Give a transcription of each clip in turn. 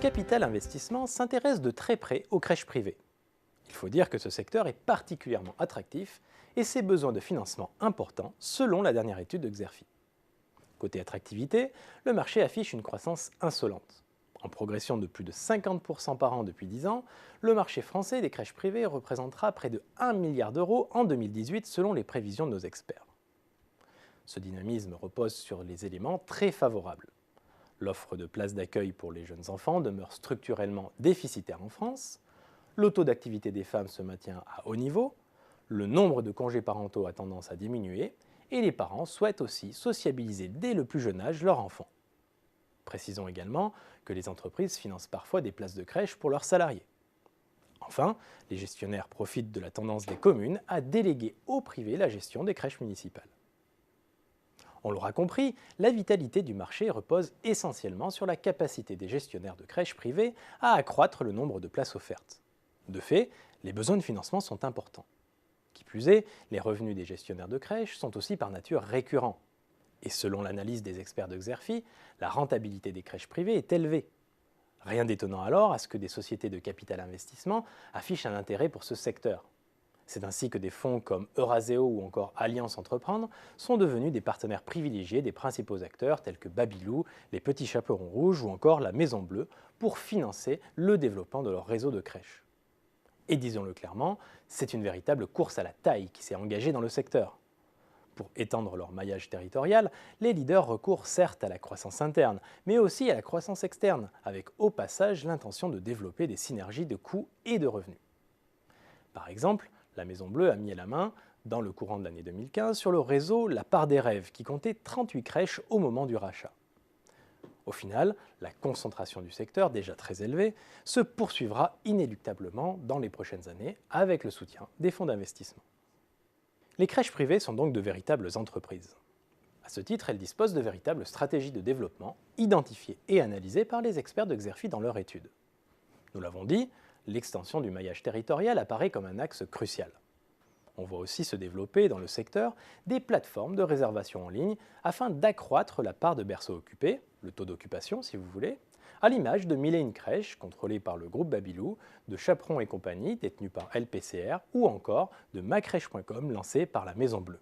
Capital Investissement s'intéresse de très près aux crèches privées. Il faut dire que ce secteur est particulièrement attractif et ses besoins de financement importants selon la dernière étude de Xerfi. Côté attractivité, le marché affiche une croissance insolente. En progression de plus de 50% par an depuis 10 ans, le marché français des crèches privées représentera près de 1 milliard d'euros en 2018 selon les prévisions de nos experts. Ce dynamisme repose sur les éléments très favorables. L'offre de places d'accueil pour les jeunes enfants demeure structurellement déficitaire en France, le taux d'activité des femmes se maintient à haut niveau, le nombre de congés parentaux a tendance à diminuer et les parents souhaitent aussi sociabiliser dès le plus jeune âge leur enfant. Précisons également que les entreprises financent parfois des places de crèche pour leurs salariés. Enfin, les gestionnaires profitent de la tendance des communes à déléguer au privé la gestion des crèches municipales. On l'aura compris, la vitalité du marché repose essentiellement sur la capacité des gestionnaires de crèches privées à accroître le nombre de places offertes. De fait, les besoins de financement sont importants. Qui plus est, les revenus des gestionnaires de crèches sont aussi par nature récurrents. Et selon l'analyse des experts de Xerfi, la rentabilité des crèches privées est élevée. Rien d'étonnant alors à ce que des sociétés de capital investissement affichent un intérêt pour ce secteur. C'est ainsi que des fonds comme Euraseo ou encore Alliance Entreprendre sont devenus des partenaires privilégiés des principaux acteurs tels que Babylou, les Petits Chaperons Rouges ou encore la Maison Bleue pour financer le développement de leur réseau de crèches. Et disons-le clairement, c'est une véritable course à la taille qui s'est engagée dans le secteur. Pour étendre leur maillage territorial, les leaders recourent certes à la croissance interne, mais aussi à la croissance externe, avec au passage l'intention de développer des synergies de coûts et de revenus. Par exemple, la Maison Bleue a mis la main, dans le courant de l'année 2015, sur le réseau La Part des Rêves, qui comptait 38 crèches au moment du rachat. Au final, la concentration du secteur, déjà très élevée, se poursuivra inéluctablement dans les prochaines années avec le soutien des fonds d'investissement. Les crèches privées sont donc de véritables entreprises. À ce titre, elles disposent de véritables stratégies de développement identifiées et analysées par les experts de Xerfi dans leur étude. Nous l'avons dit, l'extension du maillage territorial apparaît comme un axe crucial. On voit aussi se développer dans le secteur des plateformes de réservation en ligne afin d'accroître la part de berceaux occupés, le taux d'occupation si vous voulez, à l'image de 1001 crèches contrôlées par le groupe Babylou, de Chaperon et compagnie détenue par LPCR ou encore de macrèche.com lancé par la Maison Bleue.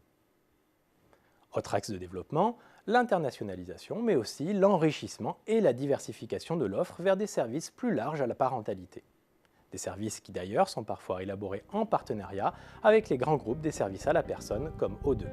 Autre axe de développement, l'internationalisation mais aussi l'enrichissement et la diversification de l'offre vers des services plus larges à la parentalité. Des services qui d'ailleurs sont parfois élaborés en partenariat avec les grands groupes des services à la personne comme O2.